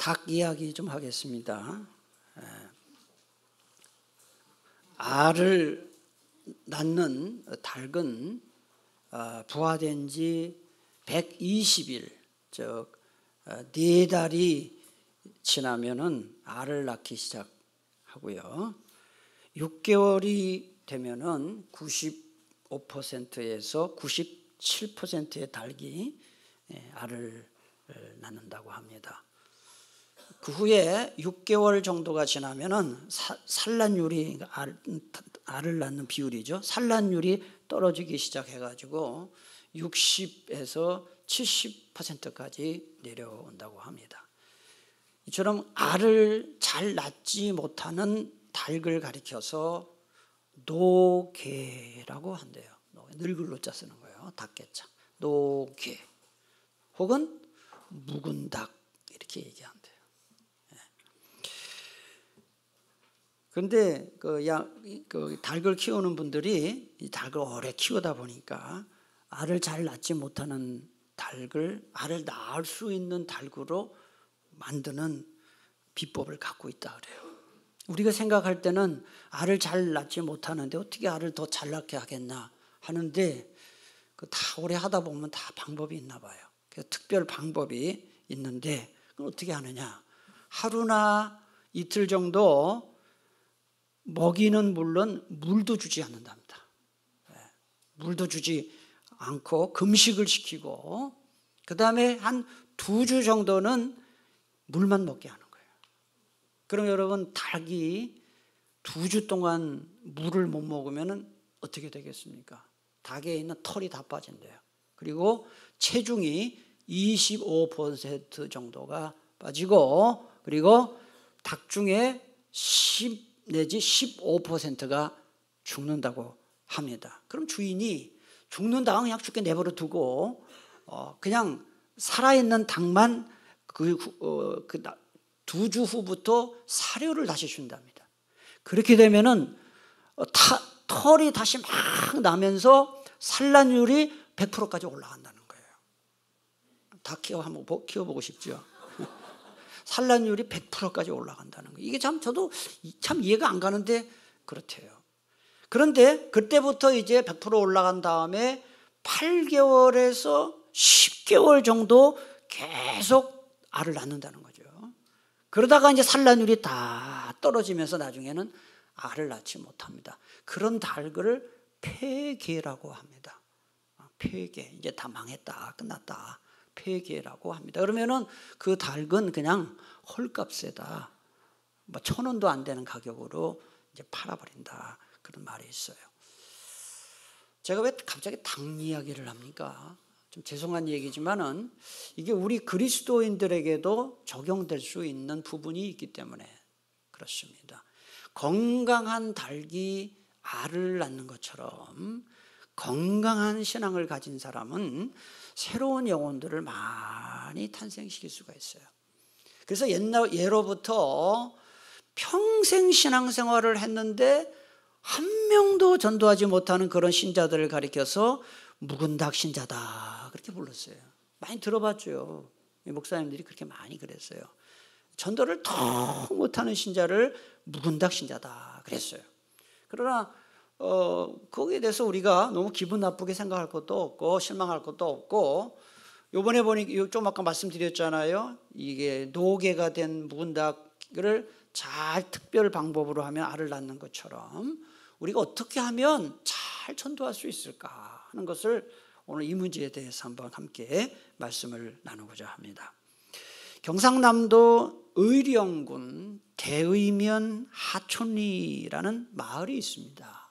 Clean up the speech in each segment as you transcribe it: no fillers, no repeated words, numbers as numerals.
닭 이야기 좀 하겠습니다. 알을 낳는 닭은 부화된 지 120일, 즉 4달이 지나면은 알을 낳기 시작하고요. 6개월이 되면은 95%에서 97%의 닭이 알을 낳는다고 합니다. 그 후에 6개월 정도가 지나면은 산란율이, 알을 낳는 비율이죠. 산란율이 떨어지기 시작해가지고 60에서 70%까지 내려온다고 합니다. 이처럼 알을 잘 낳지 못하는 닭을 가리켜서 노개라고 한대요. 늙을 자 쓰는 거예요. 닭개자. 노개. 혹은 묵은 닭 이렇게 얘기한대요. 그런데 그 닭을 키우는 분들이 이 닭을 오래 키우다 보니까 알을 잘 낳지 못하는 닭을 알을 낳을 수 있는 닭으로 만드는 비법을 갖고 있다 그래요. 우리가 생각할 때는 알을 잘 낳지 못하는데 어떻게 알을 더 잘 낳게 하겠나 하는데 다 오래 하다 보면 다 방법이 있나 봐요. 그래서 특별 방법이 있는데 그걸 어떻게 하느냐? 하루나 이틀 정도 먹이는 물론 물도 주지 않는답니다. 물도 주지 않고 금식을 시키고 그 다음에 한 2주 정도는 물만 먹게 하는 거예요. 그럼 여러분 닭이 2주 동안 물을 못 먹으면 어떻게 되겠습니까? 닭에 있는 털이 다 빠진대요. 그리고 체중이 25% 정도가 빠지고 그리고 닭 중에 10 내지 15%가 죽는다고 합니다. 그럼 주인이 죽는 닭은 그냥 죽게 내버려 두고 그냥 살아있는 닭만 그 2주 후부터 사료를 다시 준답니다. 그렇게 되면은 털이 다시 막 나면서 산란율이 100%까지 올라간다는 거예요. 닭 한번 키워보고 싶죠. 산란율이 100%까지 올라간다는 거예요. 이게 저도 참 이해가 안 가는데 그렇대요. 그런데 그때부터 이제 100% 올라간 다음에 8개월에서 10개월 정도 계속 알을 낳는다는 거죠. 그러다가 이제 산란율이 다 떨어지면서 나중에는 알을 낳지 못합니다. 그런 닭을 폐개라고 합니다. 폐개, 이제 다 망했다, 끝났다. 폐개라고 합니다. 그러면은 그 닭은 그냥 헐값에다 1,000원도 안 되는 가격으로 이제 팔아버린다. 그런 말이 있어요. 제가 왜 갑자기 닭 이야기를 합니까? 좀 죄송한 얘기지만은 이게 우리 그리스도인들에게도 적용될 수 있는 부분이 있기 때문에 그렇습니다. 건강한 닭이 알을 낳는 것처럼 건강한 신앙을 가진 사람은 새로운 영혼들을 많이 탄생시킬 수가 있어요. 그래서 예로부터 평생 신앙생활을 했는데 한 명도 전도하지 못하는 그런 신자들을 가리켜서 묵은 닭 신자다 그렇게 불렀어요. 많이 들어봤죠. 목사님들이 그렇게 많이 그랬어요. 전도를 더 못하는 신자를 묵은 닭 신자다 그랬어요. 그러나 거기에 대해서 우리가 너무 기분 나쁘게 생각할 것도 없고 실망할 것도 없고, 요번에 보니 좀 아까 말씀드렸잖아요. 이게 노개가 된 묵은 닭을 잘 특별 방법으로 하면 알을 낳는 것처럼 우리가 어떻게 하면 잘 전도할 수 있을까 하는 것을 오늘 이 문제에 대해서 한번 함께 말씀을 나누고자 합니다. 경상남도 의령군 대의면 하촌리라는 마을이 있습니다.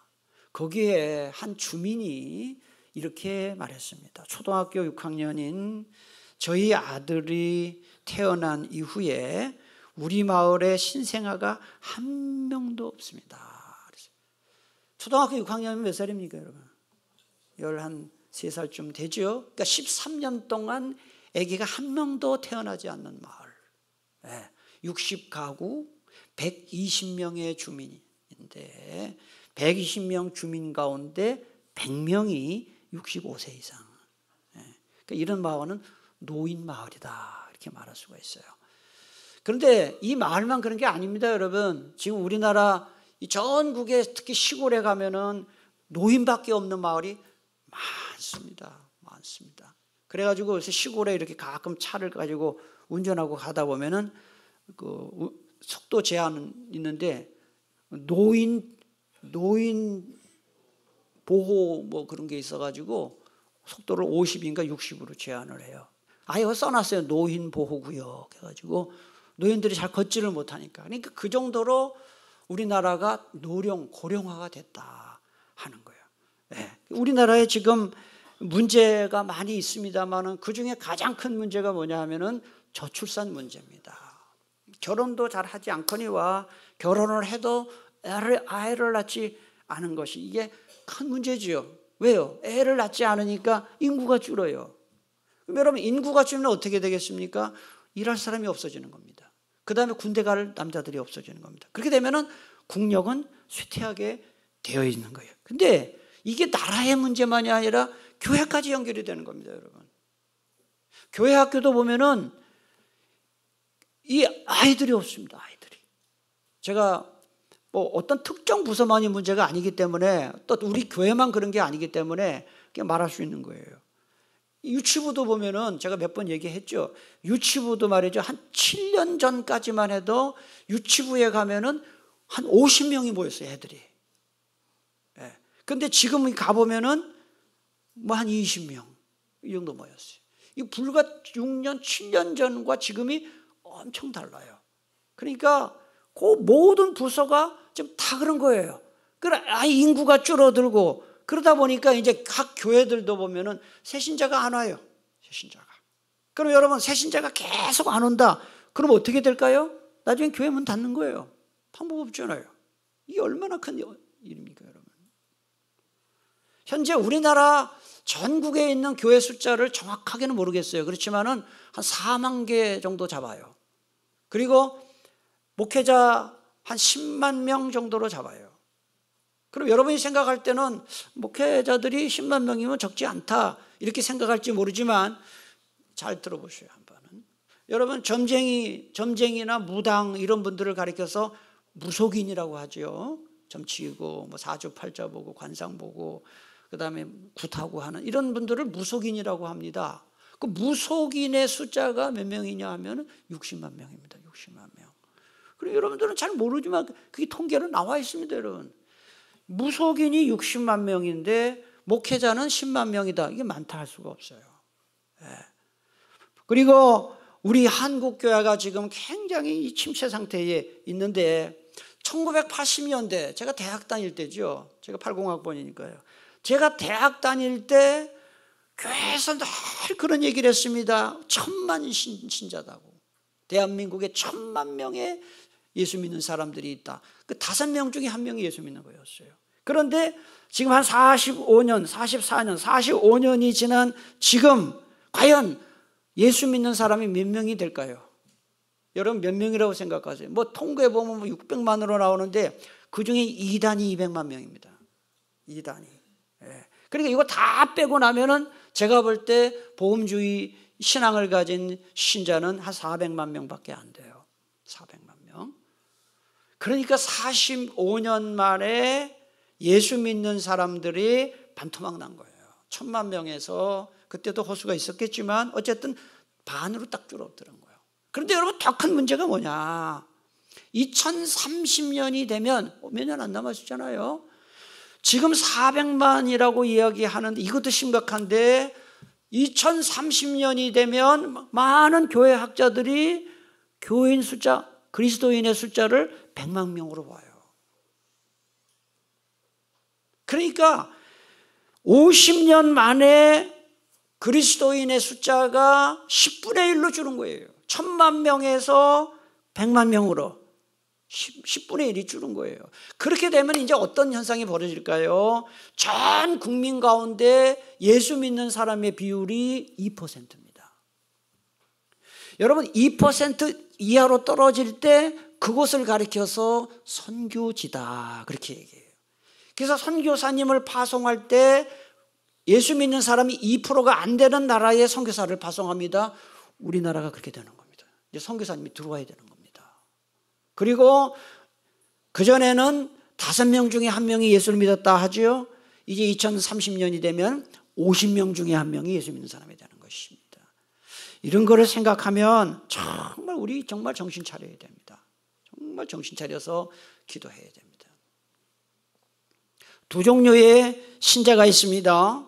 거기에 한 주민이 이렇게 말했습니다. 초등학교 6학년인 저희 아들이 태어난 이후에 우리 마을에 신생아가 한 명도 없습니다. 초등학교 6학년이면 몇 살입니까, 여러분? 13살쯤 되죠? 그러니까 13년 동안 아기가 한 명도 태어나지 않는 마을. 60가구 120명의 주민인데 120명 주민 가운데 100명이 65세 이상. 그러니까 이런 마을은 노인 마을이다 이렇게 말할 수가 있어요. 그런데 이 마을만 그런 게 아닙니다, 여러분. 지금 우리나라 이 전국에 특히 시골에 가면은 노인밖에 없는 마을이 많습니다. 많습니다. 그래가지고 요새 시골에 이렇게 가끔 차를 가지고 운전하고 가다 보면은 그 속도 제한 있는데 노인 보호 뭐 그런 게 있어가지고 속도를 50인가 60으로 제한을 해요. 아예 써놨어요. 노인 보호 구역 해가지고 노인들이 잘 걷지를 못하니까. 그러니까 그 정도로 우리나라가 고령화가 됐다 하는 거예요. 네. 우리나라에 지금 문제가 많이 있습니다만은 그 중에 가장 큰 문제가 뭐냐 하면은 저출산 문제입니다. 결혼도 잘 하지 않거니와 결혼을 해도 아이를 낳지 않은 것이 이게 큰 문제지요. 왜요? 애를 낳지 않으니까 인구가 줄어요. 그럼 여러분 인구가 줄면 어떻게 되겠습니까? 일할 사람이 없어지는 겁니다. 그 다음에 군대 갈 남자들이 없어지는 겁니다. 그렇게 되면은 국력은 쇠퇴하게 되어 있는 거예요. 근데 이게 나라의 문제만이 아니라 교회까지 연결이 되는 겁니다, 여러분. 교회 학교도 보면은 이 아이들이 없습니다, 아이들이. 제가 뭐 어떤 특정 부서만이 문제가 아니기 때문에 또 우리 교회만 그런 게 아니기 때문에 그냥 말할 수 있는 거예요. 유치부도 보면은 제가 몇 번 얘기했죠. 유치부도 말이죠. 한 7년 전까지만 해도 유치부에 가면은 한 50명이 모였어요, 애들이. 예. 근데 지금 가보면은 뭐 한 20명 이 정도 모였어요. 이 불과 6년, 7년 전과 지금이 엄청 달라요. 그러니까 그 모든 부서가 지금 다 그런 거예요. 그래, 인구가 줄어들고 그러다 보니까 이제 각 교회들도 보면은 새신자가 안 와요. 새신자가. 그럼 여러분 새신자가 계속 안 온다. 그럼 어떻게 될까요? 나중에 교회 문 닫는 거예요. 방법 없잖아요. 이게 얼마나 큰 일입니까, 여러분? 현재 우리나라 전국에 있는 교회 숫자를 정확하게는 모르겠어요. 그렇지만은 한 4만 개 정도 잡아요. 그리고 목회자 한 10만 명 정도로 잡아요. 그럼 여러분이 생각할 때는 목회자들이 10만 명이면 적지 않다 이렇게 생각할지 모르지만 잘 들어보셔요, 한번은. 여러분 점쟁이나 무당 이런 분들을 가리켜서 무속인이라고 하죠. 점치고 뭐 사주팔자 보고 관상 보고 그다음에 굿하고 하는 이런 분들을 무속인이라고 합니다. 그 무속인의 숫자가 몇 명이냐 하면 60만 명입니다. 60만 명. 그리고 여러분들은 잘 모르지만 그게 통계로 나와 있습니다, 여러분. 무속인이 60만 명인데 목회자는 10만 명이다. 이게 많다 할 수가 없어요. 네. 그리고 우리 한국교회가 지금 굉장히 침체 상태에 있는데 1980년대 제가 대학 다닐 때죠. 제가 80학번이니까요. 제가 대학 다닐 때 교회에서 늘 그런 얘기를 했습니다. 1000만 신자다고. 대한민국에 1000만 명의 예수 믿는 사람들이 있다. 그 5명 중에 1명이 예수 믿는 거였어요. 그런데 지금 한 45년, 44년, 45년이 지난 지금 과연 예수 믿는 사람이 몇 명이 될까요? 여러분 몇 명이라고 생각하세요? 뭐 통계에 보면 뭐 600만으로 나오는데 그중에 2단이 200만 명입니다. 2단이. 예. 그러니까 이거 다 빼고 나면은 제가 볼 때 복음주의 신앙을 가진 신자는 한 400만 명밖에 안 돼요. 400만 명. 그러니까 45년 만에 예수 믿는 사람들이 반토막 난 거예요. 1000만 명에서 그때도 호수가 있었겠지만 어쨌든 반으로 딱 줄어드는 거예요. 그런데 여러분 더 큰 문제가 뭐냐? 2030년이 되면 몇 년 안 남았잖아요. 지금 400만이라고 이야기하는데 이것도 심각한데 2030년이 되면 많은 교회 학자들이 교인 숫자, 그리스도인의 숫자를 100만 명으로 봐요. 그러니까 50년 만에 그리스도인의 숫자가 10분의 1로 줄은 거예요. 1000만 명에서 100만 명으로 10분의 1이 줄은 거예요. 그렇게 되면 이제 어떤 현상이 벌어질까요? 전 국민 가운데 예수 믿는 사람의 비율이 2%입니다. 여러분 2% 이하로 떨어질 때 그곳을 가리켜서 선교지다 그렇게 얘기해요. 그래서 선교사님을 파송할 때 예수 믿는 사람이 2%가 안 되는 나라에 선교사를 파송합니다. 우리나라가 그렇게 되는 겁니다. 이제 선교사님이 들어와야 되는 겁니다. 그리고 그전에는 5명 중에 1명이 예수를 믿었다 하죠. 이제 2030년이 되면 50명 중에 1명이 예수 믿는 사람이 되는 것입니다. 이런 거를 생각하면 정말 우리 정말 정신 차려야 됩니다. 정말 정신 차려서 기도해야 됩니다. 2 종류의 신자가 있습니다.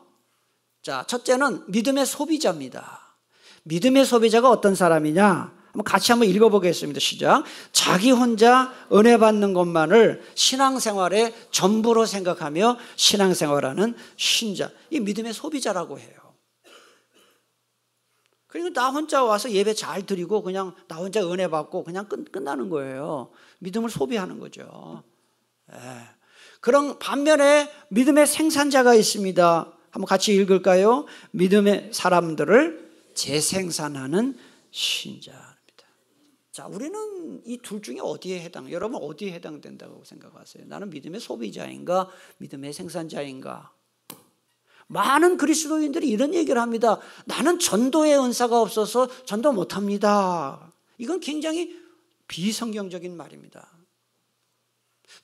자, 첫째는 믿음의 소비자입니다. 믿음의 소비자가 어떤 사람이냐? 같이 한번 읽어보겠습니다. 시작. 자기 혼자 은혜 받는 것만을 신앙생활의 전부로 생각하며 신앙생활하는 신자. 이 믿음의 소비자라고 해요. 그리고 나 혼자 와서 예배 잘 드리고 그냥 나 혼자 은혜 받고 그냥 끝나는 거예요. 믿음을 소비하는 거죠. 그런 반면에 믿음의 생산자가 있습니다. 한번 같이 읽을까요? 믿음의 사람들을 재생산하는 신자입니다. 자, 우리는 이 둘 중에 어디에 여러분 어디에 해당된다고 생각하세요? 나는 믿음의 소비자인가? 믿음의 생산자인가? 많은 그리스도인들이 이런 얘기를 합니다. 나는 전도의 은사가 없어서 전도 못합니다. 이건 굉장히 비성경적인 말입니다.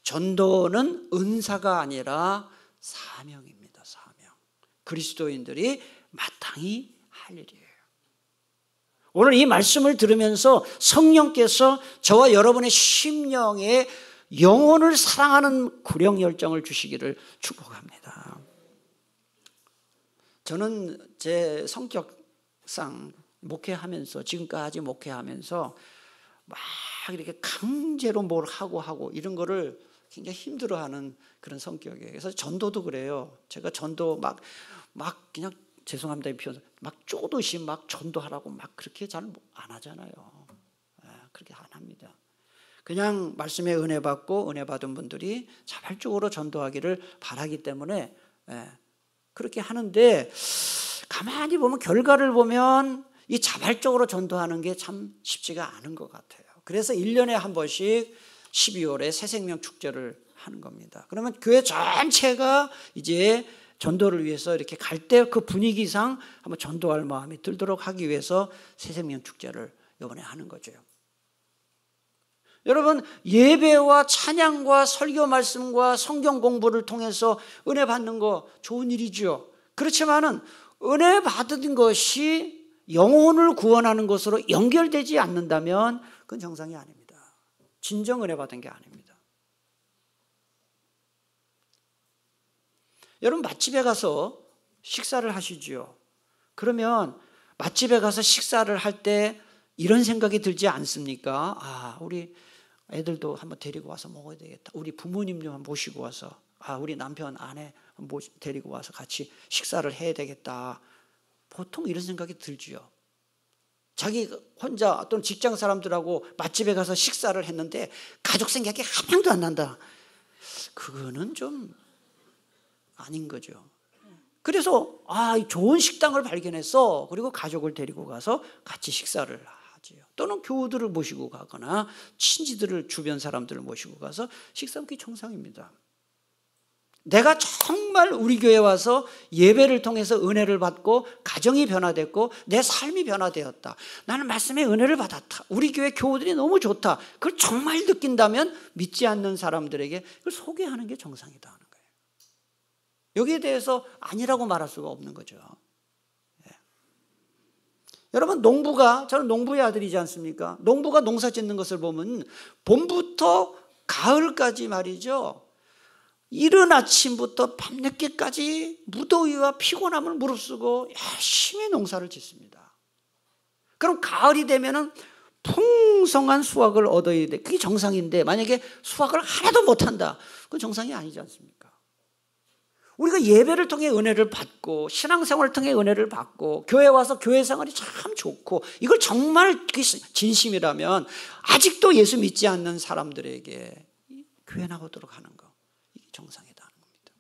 전도는 은사가 아니라 사명입니다. 사명. 그리스도인들이 마땅히 할 일이에요. 오늘 이 말씀을 들으면서 성령께서 저와 여러분의 심령에 영혼을 사랑하는 구령 열정을 주시기를 축복합니다. 저는 제 성격상 목회하면서 지금까지 목회하면서 막 이렇게 강제로 뭘 하고 이런 거를 굉장히 힘들어하는 그런 성격이에요. 그래서 전도도 그래요. 제가 전도 막 그냥 죄송합니다 이 표현 막 쪼듯이 막 전도하라고 막 그렇게 잘 안 하잖아요. 그렇게 안 합니다. 그냥 말씀에 은혜 받고 은혜 받은 분들이 자발적으로 전도하기를 바라기 때문에 그렇게 하는데 가만히 보면 결과를 보면 이 자발적으로 전도하는 게 참 쉽지가 않은 것 같아요. 그래서 1년에 한 번씩 12월에 새생명 축제를 하는 겁니다. 그러면 교회 전체가 이제 전도를 위해서 이렇게 갈 때 그 분위기상 한번 전도할 마음이 들도록 하기 위해서 새생명 축제를 이번에 하는 거죠. 여러분 예배와 찬양과 설교 말씀과 성경 공부를 통해서 은혜 받는 거 좋은 일이죠. 그렇지만은 은혜 받은 것이 영혼을 구원하는 것으로 연결되지 않는다면 그건 정상이 아닙니다. 진정 은혜 받은 게 아닙니다. 여러분 맛집에 가서 식사를 하시죠. 그러면 맛집에 가서 식사를 할 때 이런 생각이 들지 않습니까? 우리 애들도 한번 데리고 와서 먹어야 되겠다. 우리 부모님 좀 모시고 와서 우리 남편 아내 데리고 와서 같이 식사를 해야 되겠다. 보통 이런 생각이 들지요. 자기 혼자 또는 직장 사람들하고 맛집에 가서 식사를 했는데 가족 생각이 한 명도 안 난다. 그거는 좀 아닌 거죠. 그래서 좋은 식당을 발견했어. 그리고 가족을 데리고 가서 같이 식사를 하지요. 또는 교우들을 모시고 가거나 친지들을 주변 사람들을 모시고 가서 식사 먹기 정상입니다. 내가 정말 우리 교회에 와서 예배를 통해서 은혜를 받고 가정이 변화됐고 내 삶이 변화되었다. 나는 말씀의 은혜를 받았다. 우리 교회 교우들이 너무 좋다. 그걸 정말 느낀다면 믿지 않는 사람들에게 그걸 소개하는 게 정상이다 하는 거예요. 여기에 대해서 아니라고 말할 수가 없는 거죠. 여러분 저는 농부의 아들이지 않습니까? 농부가 농사 짓는 것을 보면 봄부터 가을까지 말이죠. 이른 아침부터 밤늦게까지 무더위와 피곤함을 무릅쓰고 열심히 농사를 짓습니다. 그럼 가을이 되면은 풍성한 수확을 얻어야 돼. 그게 정상인데 만약에 수확을 하나도 못한다. 그건 정상이 아니지 않습니까? 우리가 예배를 통해 은혜를 받고 신앙생활을 통해 은혜를 받고 교회 와서 교회 생활이 참 좋고 이걸 정말 진심이라면 아직도 예수 믿지 않는 사람들에게 교회 나오도록 하는 거 이게 정상이다 하는 겁니다.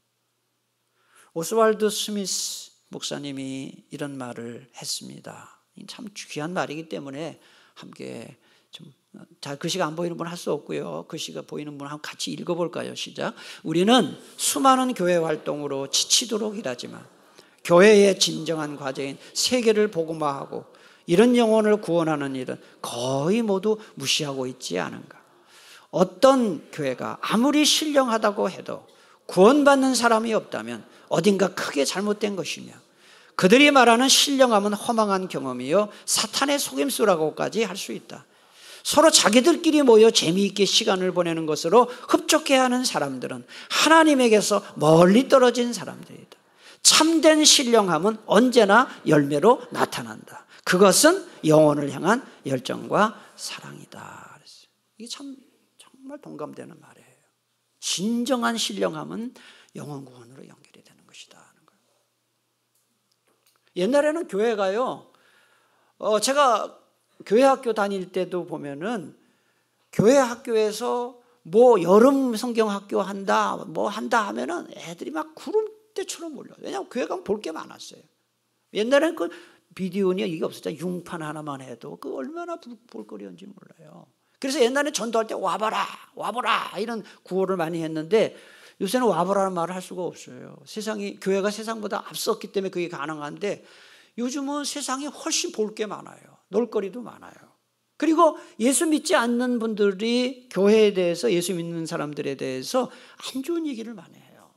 오스왈드 스미스 목사님이 이런 말을 했습니다. 참 귀한 말이기 때문에 함께 좀 잘 글씨가 안 보이는 분 할 수 없고요. 글씨가 보이는 분 한번 같이 읽어볼까요? 시작. 우리는 수많은 교회 활동으로 지치도록 일하지만 교회의 진정한 과제인 세계를 복음화하고 이런 영혼을 구원하는 일은 거의 모두 무시하고 있지 않은가. 어떤 교회가 아무리 신령하다고 해도 구원받는 사람이 없다면 어딘가 크게 잘못된 것이며, 그들이 말하는 신령함은 허망한 경험이요 사탄의 속임수라고까지 할 수 있다. 서로 자기들끼리 모여 재미있게 시간을 보내는 것으로 흡족해하는 사람들은 하나님에게서 멀리 떨어진 사람들이다. 참된 신령함은 언제나 열매로 나타난다. 그것은 영혼을 향한 열정과 사랑이다. 이게 정말 동감되는 말이에요. 진정한 신령함은 영혼 구원으로 연결이 되는 것이다 하는 거예요. 옛날에는 교회가요, 제가 교회 학교 다닐 때도 보면은 교회 학교에서 뭐 여름 성경 학교 한다 뭐 한다 하면은 애들이 막 구름대처럼 몰려요. 왜냐하면 교회가 볼 게 많았어요. 옛날에는 그 비디오니 이게 없었잖아요. 융판 하나만 해도 그 얼마나 볼거리인지 몰라요. 그래서 옛날에 전도할 때 와봐라 와보라 이런 구호를 많이 했는데, 요새는 와보라는 말을 할 수가 없어요. 세상이, 교회가 세상보다 앞섰기 때문에 그게 가능한데, 요즘은 세상이 훨씬 볼 게 많아요. 놀거리도 많아요. 그리고 예수 믿지 않는 분들이 교회에 대해서, 예수 믿는 사람들에 대해서 안 좋은 얘기를 많이 해요.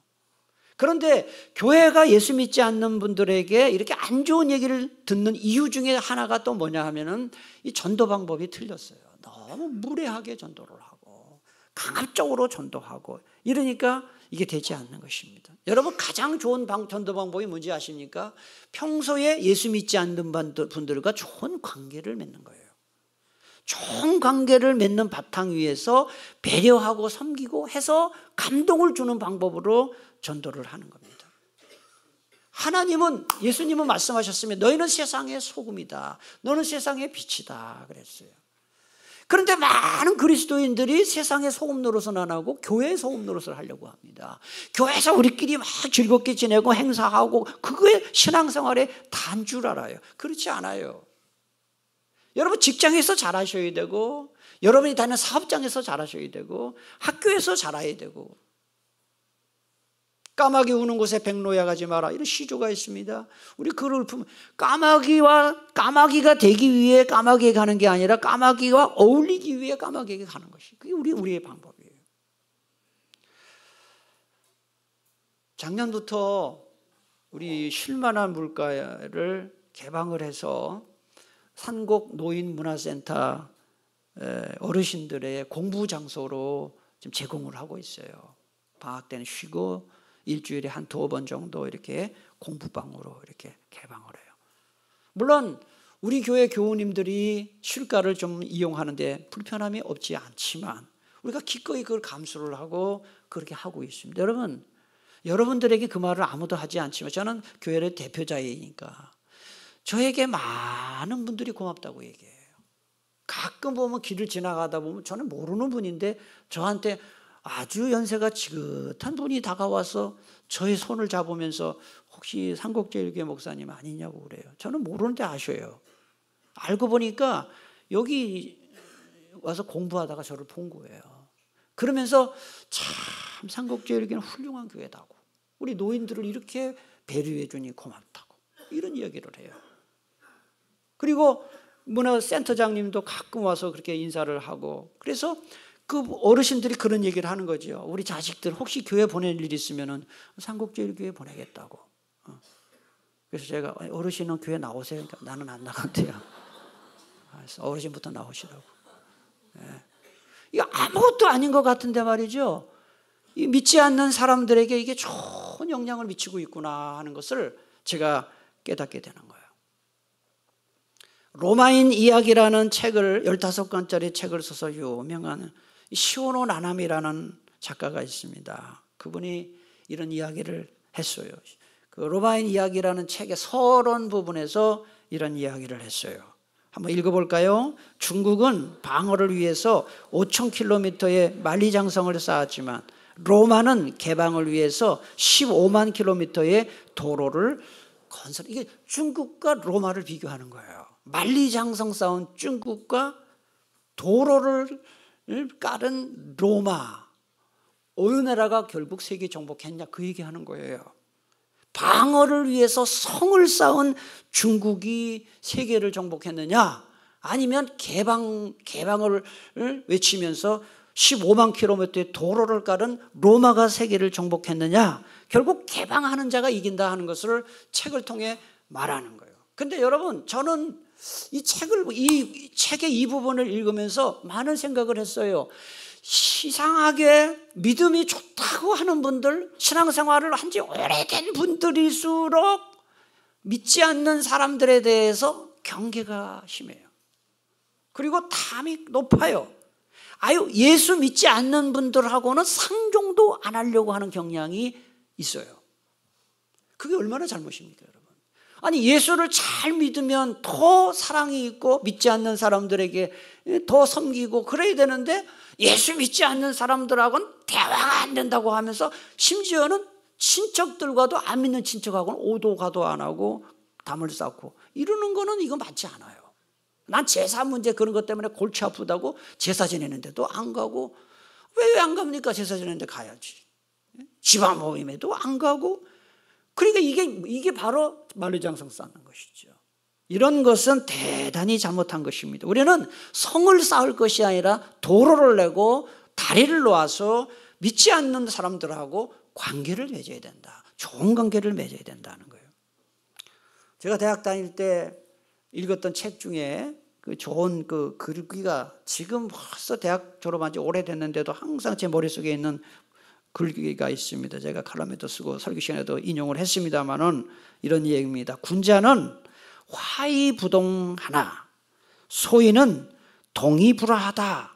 그런데 교회가 예수 믿지 않는 분들에게 이렇게 안 좋은 얘기를 듣는 이유 중에 하나가 또 뭐냐 하면은 이 전도 방법이 틀렸어요. 너무 무례하게 전도를 하고 강압적으로 전도하고 이러니까 이게 되지 않는 것입니다. 여러분, 가장 좋은 전도 방법이 뭔지 아십니까? 평소에 예수 믿지 않는 분들과 좋은 관계를 맺는 거예요. 좋은 관계를 맺는 바탕 위에서 배려하고 섬기고 해서 감동을 주는 방법으로 전도를 하는 겁니다. 하나님은, 예수님은 말씀하셨으면 너희는 세상의 소금이다, 너는 세상의 빛이다 그랬어요. 그런데 많은 그리스도인들이 세상의 소금 노릇은 안 하고 교회의 소금 노릇을 하려고 합니다. 교회에서 우리끼리 막 즐겁게 지내고 행사하고 그거에 신앙생활에 단 줄 알아요. 그렇지 않아요. 여러분, 직장에서 잘하셔야 되고, 여러분이 다니는 사업장에서 잘하셔야 되고, 학교에서 잘해야 되고. 까마귀 우는 곳에 백로야 가지 마라, 이런 시조가 있습니다. 우리 그를 읊으면 까마귀가 되기 위해 까마귀에 가는 게 아니라 까마귀와 어울리기 위해 까마귀에게 가는 것이, 그게 우리의 방법이에요. 작년부터 우리 쉴만한 물가를 개방을 해서 산곡 노인문화센터 어르신들의 공부 장소로 지금 제공을 하고 있어요. 방학 때는 쉬고 일주일에 한 2번 정도 이렇게 공부방으로 이렇게 개방을 해요. 물론 우리 교회 교우님들이 쉴가를 좀 이용하는데 불편함이 없지 않지만 우리가 기꺼이 그걸 감수를 하고 그렇게 하고 있습니다. 여러분, 여러분들에게 그 말을 아무도 하지 않지만 저는 교회의 대표자이니까 저에게 많은 분들이 고맙다고 얘기해요. 가끔 보면 길을 지나가다 보면 저는 모르는 분인데 저한테 아주 연세가 지긋한 분이 다가와서 저의 손을 잡으면서 혹시 삼국제일교회 목사님 아니냐고 그래요. 저는 모르는데 아셔요. 알고 보니까 여기 와서 공부하다가 저를 본 거예요. 그러면서 참 삼국제일교회는 훌륭한 교회다고, 우리 노인들을 이렇게 배려해 주니 고맙다고, 이런 이야기를 해요. 그리고 문화센터장님도 가끔 와서 그렇게 인사를 하고, 그래서 그 어르신들이 그런 얘기를 하는 거죠. 우리 자식들 혹시 교회 보낼 일 있으면은 삼국제일교회 보내겠다고. 그래서 제가 어르신은 교회 나오세요. 그러니까 나는 안 나간대요. 어르신부터 나오시라고. 이거 아무것도 아닌 것 같은데 말이죠. 이 믿지 않는 사람들에게 이게 좋은 영향을 미치고 있구나 하는 것을 제가 깨닫게 되는 거예요. 로마인 이야기라는 책을 15권짜리 책을 써서 유명한 시오노 나나미라는 작가가 있습니다. 그분이 이런 이야기를 했어요. 그 로마인 이야기라는 책의 서론 부분에서 이런 이야기를 했어요. 한번 읽어볼까요? 중국은 방어를 위해서 5,000km의 만리장성을 쌓았지만 로마는 개방을 위해서 15만 km의 도로를 건설. 이게 중국과 로마를 비교하는 거예요. 만리장성 쌓은 중국과 도로를 깔은 로마, 어느 나라가 결국 세계 정복했냐 그 얘기하는 거예요. 방어를 위해서 성을 쌓은 중국이 세계를 정복했느냐, 아니면 개방을 외치면서 15만 킬로미터의 도로를 깔은 로마가 세계를 정복했느냐, 결국 개방하는 자가 이긴다 하는 것을 책을 통해 말하는 거예요. 근데 여러분, 저는 이 책의 이 부분을 읽으면서 많은 생각을 했어요. 이상하게 믿음이 좋다고 하는 분들, 신앙생활을 한 지 오래된 분들일수록 믿지 않는 사람들에 대해서 경계가 심해요. 그리고 탐이 높아요. 아유, 예수 믿지 않는 분들하고는 상종도 안 하려고 하는 경향이 있어요. 그게 얼마나 잘못입니까, 여러분? 아니, 예수를 잘 믿으면 더 사랑이 있고 믿지 않는 사람들에게 더 섬기고 그래야 되는데, 예수 믿지 않는 사람들하고는 대화가 안 된다고 하면서 심지어는 친척들과도, 안 믿는 친척하고는 오도 가도 안 하고 담을 쌓고 이러는 거는 이거 맞지 않아요. 난 제사 문제 그런 것 때문에 골치 아프다고 제사 지내는데도 안 가고, 왜 안 갑니까? 제사 지내는데 가야지. 집안 모임에도 안 가고. 그러니까 이게 바로 만리장성 쌓는 것이죠. 이런 것은 대단히 잘못한 것입니다. 우리는 성을 쌓을 것이 아니라 도로를 내고 다리를 놓아서 믿지 않는 사람들하고 관계를 맺어야 된다. 좋은 관계를 맺어야 된다는 거예요. 제가 대학 다닐 때 읽었던 책 중에 그 좋은 그 글귀가, 지금 벌써 대학 졸업한 지 오래됐는데도 항상 제 머릿속에 있는 글귀가 있습니다. 제가 칼럼에도 쓰고 설교 시간에도 인용을 했습니다마는 이런 얘기입니다. 군자는 화의부동하나 소인은 동의불화하다.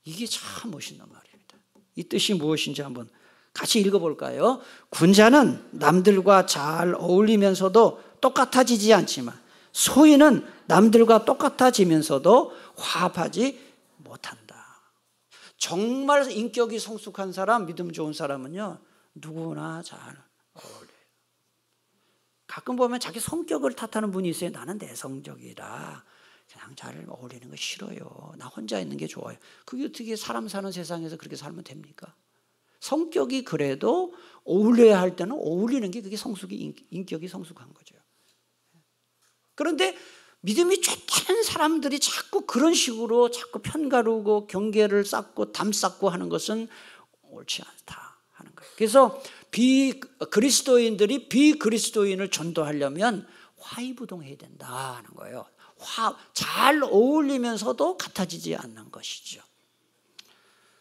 이게 참 멋있는 말입니다. 이 뜻이 무엇인지 한번 같이 읽어볼까요? 군자는 남들과 잘 어울리면서도 똑같아지지 않지만 소인은 남들과 똑같아지면서도 화합하지 못한다. 정말 인격이 성숙한 사람, 믿음 좋은 사람은요, 누구나 잘 어울려요. 가끔 보면 자기 성격을 탓하는 분이 있어요. 나는 내성적이라 그냥 잘 어울리는 거 싫어요. 나 혼자 있는 게 좋아요. 그게 어떻게 사람 사는 세상에서 그렇게 살면 됩니까? 성격이 그래도 어울려야 할 때는 어울리는 게 그게 인격이 성숙한 거죠. 그런데 믿음이 좋다는 사람들이 자꾸 그런 식으로 자꾸 편가르고 경계를 쌓고 담 쌓고 하는 것은 옳지 않다 하는 거예요. 그래서 그리스도인들이 비그리스도인을 전도하려면 화의부동해야 된다는 거예요. 잘 어울리면서도 같아지지 않는 것이죠.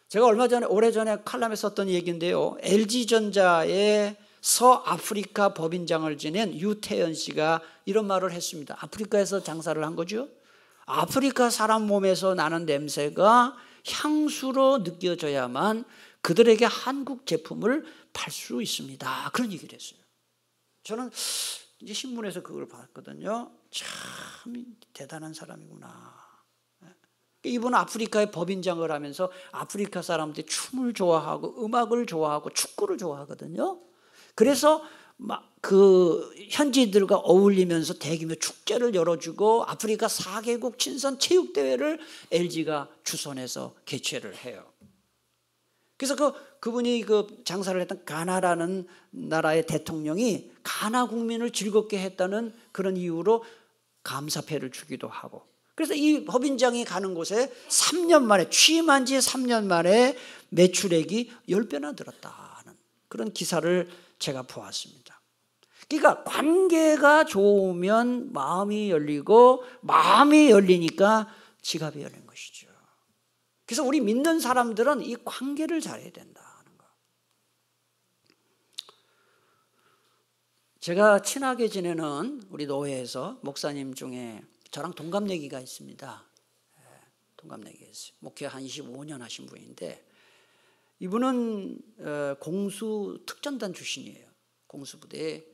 제가 오래전에 칼럼에 썼던 얘기인데요. LG전자의 서아프리카 법인장을 지낸 유태연 씨가 이런 말을 했습니다. 아프리카에서 장사를 한 거죠. 아프리카 사람 몸에서 나는 냄새가 향수로 느껴져야만 그들에게 한국 제품을 팔 수 있습니다. 그런 얘기를 했어요. 저는 이제 신문에서 그걸 봤거든요. 참 대단한 사람이구나. 이분은 아프리카의 법인장을 하면서 아프리카 사람들이 춤을 좋아하고 음악을 좋아하고 축구를 좋아하거든요. 그래서 막 그 현지들과 어울리면서 대규모 축제를 열어주고 아프리카 4개국 친선 체육대회를 LG가 주선해서 개최를 해요. 그래서 그분이 그 장사를 했던 가나라는 나라의 대통령이 가나 국민을 즐겁게 했다는 그런 이유로 감사패를 주기도 하고, 그래서 이 법인장이 가는 곳에 3년 만에, 취임한 지 3년 만에 매출액이 10배나 늘었다는 그런 기사를 제가 보았습니다. 그러니까 관계가 좋으면 마음이 열리고, 마음이 열리니까 지갑이 열린 것이죠. 그래서 우리 믿는 사람들은 이 관계를 잘해야 된다는 거. 제가 친하게 지내는 우리 노회에서 목사님 중에 저랑 동갑내기가 있습니다. 동갑내기가 있어요. 목회 한 25년 하신 분인데, 이분은 공수 특전단 출신이에요. 공수부대에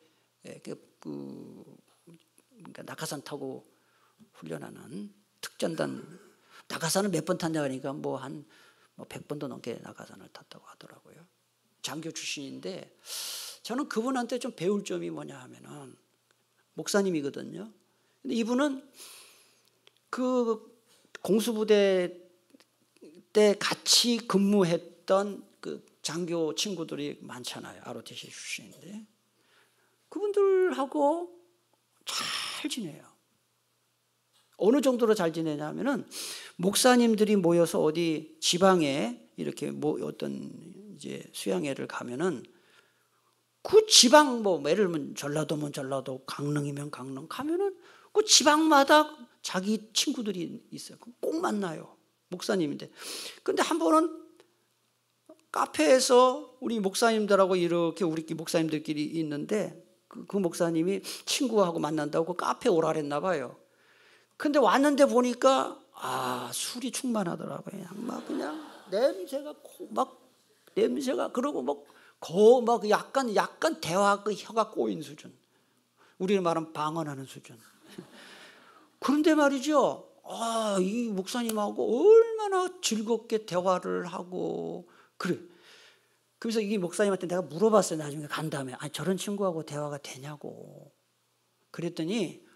그러니까 낙하산 타고 훈련하는 특전단. 낙하산을 몇 번 탔냐 하니까 한 100번도 넘게 낙하산을 탔다고 하더라고요. 장교 출신인데, 저는 그분한테 좀 배울 점이 뭐냐 하면은, 목사님이거든요. 근데 이분은 그 공수부대 때 같이 근무했던 그 장교 친구들이 많잖아요. ROTC 출신인데, 그분들하고 잘 지내요. 어느 정도로 잘 지내냐면은 목사님들이 모여서 어디 지방에 이렇게 뭐 어떤 이제 수양회를 가면은 그 지방 뭐 예를 들면 전라도면 전라도, 강릉이면 강릉 가면은 그 지방마다 자기 친구들이 있어요. 꼭 만나요. 목사님인데. 근데 한 번은 카페에서 우리 목사님들하고 이렇게 우리 목사님들끼리 있는데 그 목사님이 친구하고 만난다고 그 카페 오라 그랬나 봐요. 근데 왔는데 보니까 술이 충만하더라고요. 그냥 냄새가 그러고 막 약간 대화 그 혀가 꼬인 수준. 우리는 말하면 방언하는 수준. 그런데 말이죠. 이 목사님하고 얼마나 즐겁게 대화를 하고 그래. 그래서 이 목사님한테 내가 물어봤어요. 나중에 간 다음에 저런 친구하고 대화가 되냐고. 그랬더니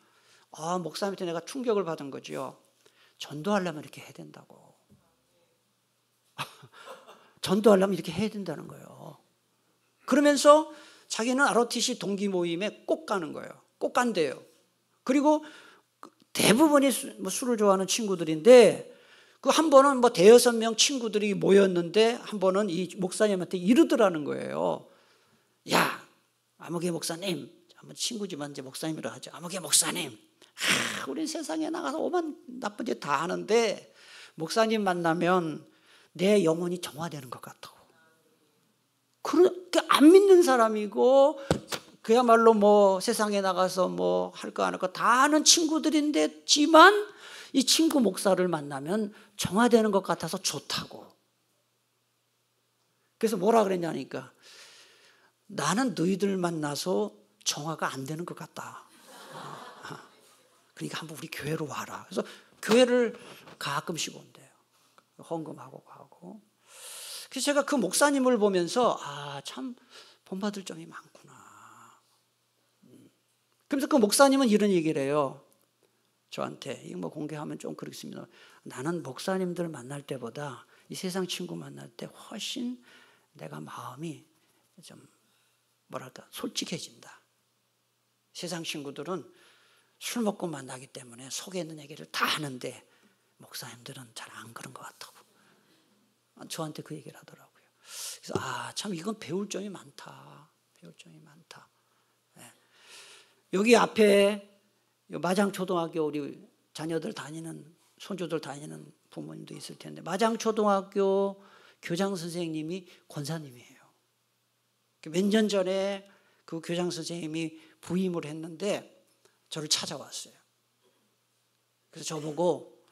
목사님한테 내가 충격을 받은 거죠. 전도하려면 이렇게 해야 된다고. 전도하려면 이렇게 해야 된다는 거예요. 그러면서 자기는 ROTC 동기 모임에 꼭 가는 거예요. 꼭 간대요. 그리고 대부분이 술을 좋아하는 친구들인데 그 한 번은 대여섯 명 친구들이 모였는데 한 번은 이 목사님한테 이러더라는 거예요. 야, 아무개 목사님, 한번 친구지만 이제 목사님이라 하죠. 아무개 목사님, 우리 세상에 나가서 오만 나쁜 짓 다 하는데 목사님 만나면 내 영혼이 정화되는 것 같다고. 그렇게 안 믿는 사람이고 그야말로 세상에 나가서 할 거 안 할 거 다 하는 친구들인데지만 이 친구 목사를 만나면 정화되는 것 같아서 좋다고. 그래서 뭐라 그랬냐니까 나는 너희들 만나서 정화가 안 되는 것 같다. 그러니까 한번 우리 교회로 와라. 그래서 교회를 가끔씩 온대요. 헌금하고 가고. 그래서 제가 그 목사님을 보면서 참 본받을 점이 많구나. 그래서 그 목사님은 이런 얘기를 해요. 저한테 이거 공개하면 좀 그렇습니다. 나는 목사님들 만날 때보다 이 세상 친구 만날 때 훨씬 내가 마음이 좀 솔직해진다. 세상 친구들은 술 먹고 만나기 때문에 속에 있는 얘기를 다 하는데 목사님들은 잘 안 그런 것 같다고. 저한테 그 얘기를 하더라고요. 그래서 참 이건 배울 점이 많다. 배울 점이 많다. 네. 여기 앞에 마장초등학교 우리 자녀들 다니는 손주들 다니는 부모님도 있을 텐데 마장초등학교 교장 선생님이 권사님이에요. 몇 년 전에 그 교장 선생님이 부임을 했는데 저를 찾아왔어요. 그래서 저보고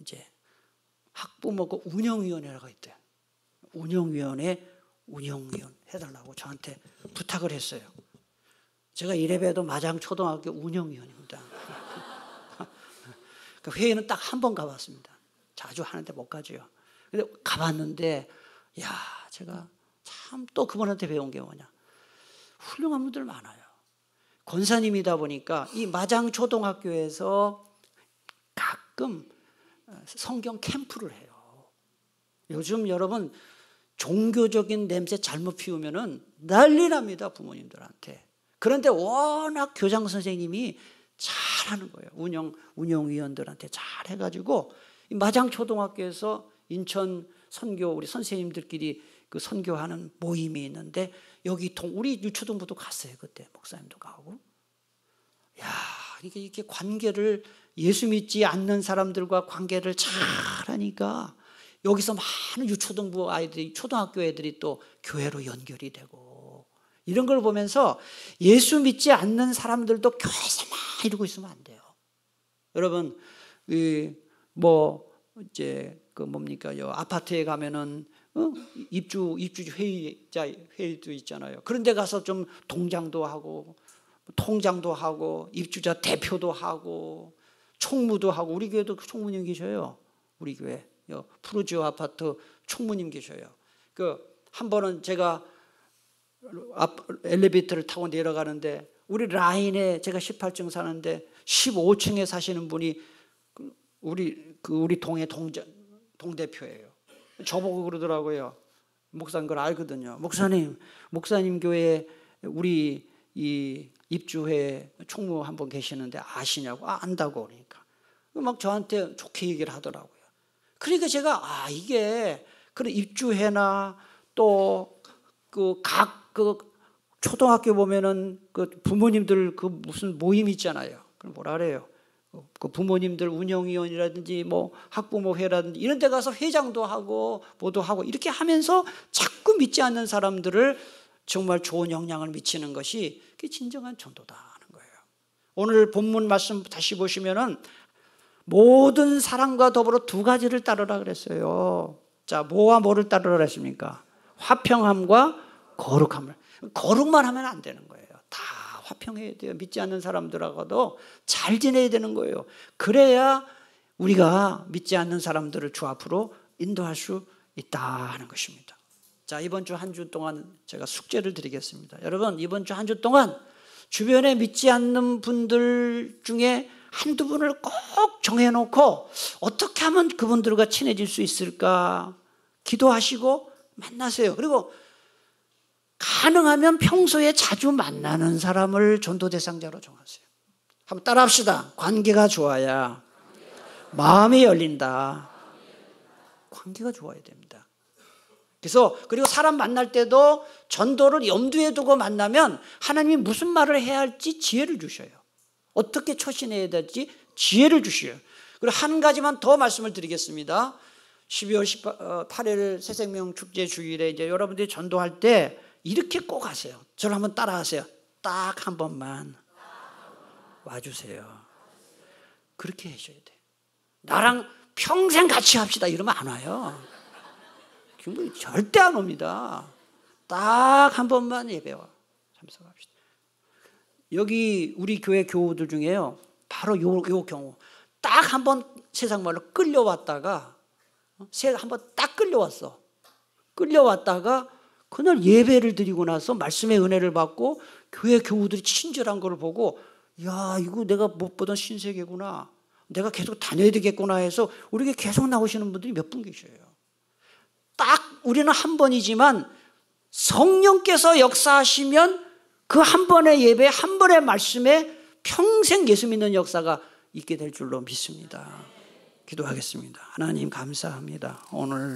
이제 학부모고 운영위원회가 있대요. 운영위원회 운영위원 해달라고 저한테 부탁을 했어요. 제가 이래봬도 마장초등학교 운영위원입니다. 그 회의는 딱 한 번 가봤습니다. 자주 하는데 못 가죠. 근데 가봤는데 제가 참 또 그분한테 배운 게 뭐냐. 훌륭한 분들 많아요. 권사님이다 보니까 이 마장초등학교에서 가끔 성경 캠프를 해요. 요즘 여러분 종교적인 냄새 잘못 피우면은 난리 납니다. 부모님들한테. 그런데 워낙 교장 선생님이 잘하는 거예요. 운영위원들한테 잘 해가지고 마장초등학교에서 인천 선교 우리 선생님들끼리 그 선교하는 모임이 있는데 여기 우리 유초등부도 갔어요. 그때 목사님도 가고. 이렇게 관계를 예수 믿지 않는 사람들과 관계를 잘하니까 여기서 많은 유초등부 아이들이 초등학교 애들이 또 교회로 연결이 되고 이런 걸 보면서 예수 믿지 않는 사람들도 교회에서만 이러고 있으면 안 돼요. 여러분 이제 아파트에 가면은 입주 회의도 있잖아요. 그런데 가서 좀 동장도 하고 통장도 하고 입주자 대표도 하고 총무도 하고 우리 교회도 총무님 계셔요. 우리 교회 푸르지오 아파트 총무님 계셔요. 한 번은 제가 엘리베이터를 타고 내려가는데 우리 라인에 제가 18층 사는데 15층에 사시는 분이 우리 동의 동대표예요. 저보고 그러더라고요. 목사님 그걸 알거든요. 목사님 교회에 우리 이 입주회 총무 한 분 계시는데 아시냐고. 안다고 그러니까 막 저한테 좋게 얘기를 하더라고요. 그러니까 제가 이게 그런 입주회나 또 그 각 초등학교 보면은 그 부모님들 그 무슨 모임 있잖아요. 그럼 뭐라 그래요? 그 부모님들 운영위원이라든지 뭐 학부모회라든지 이런 데 가서 회장도 하고 뭐도 하고 이렇게 하면서 자꾸 믿지 않는 사람들을 정말 좋은 영향을 미치는 것이 그게 진정한 전도다 하는 거예요. 오늘 본문 말씀 다시 보시면은 모든 사랑과 더불어 두 가지를 따르라 그랬어요. 자, 뭐와 뭐를 따르라 그랬습니까? 화평함과 거룩함을. 거룩만 하면 안 되는 거예요. 다 화평해야 돼요. 믿지 않는 사람들하고도 잘 지내야 되는 거예요. 그래야 우리가 믿지 않는 사람들을 주 앞으로 인도할 수 있다 하는 것입니다. 자, 이번 주 한 주 동안 제가 숙제를 드리겠습니다. 여러분, 이번 주 한 주 동안 주변에 믿지 않는 분들 중에 한두 분을 꼭 정해놓고 어떻게 하면 그분들과 친해질 수 있을까 기도하시고 만나세요. 그리고 가능하면 평소에 자주 만나는 사람을 전도 대상자로 정하세요. 한번 따라합시다. 관계가 좋아야 마음이 열린다. 관계가 좋아야 됩니다. 그래서 그리고 사람 만날 때도 전도를 염두에 두고 만나면 하나님이 무슨 말을 해야 할지 지혜를 주셔요. 어떻게 초신해야 될지 지혜를 주셔요. 그리고 한 가지만 더 말씀을 드리겠습니다. 12월 18일 새생명 축제 주일에 이제 여러분들이 전도할 때 이렇게 꼭 하세요. 저를 한번 따라하세요. 딱 한 번만 와주세요. 그렇게 해줘야 돼요. 나랑 평생 같이 합시다 이러면 안 와요. 절대 안 옵니다. 딱 한 번만 예배와 참석합시다. 여기 우리 교회 교우들 중에요, 바로 요 경우 딱 한 번 세상 말로 끌려왔다가 한번 딱 끌려왔다가 그날 예배를 드리고 나서 말씀의 은혜를 받고 교회 교우들이 친절한 걸 보고 야, 이거 내가 못 보던 신세계구나, 내가 계속 다녀야 되겠구나 해서 우리에게 계속 나오시는 분들이 몇 분 계셔요. 딱 우리는 한 번이지만 성령께서 역사하시면 그 한 번의 예배, 한 번의 말씀에 평생 예수 믿는 역사가 있게 될 줄로 믿습니다. 기도하겠습니다. 하나님 감사합니다. 오늘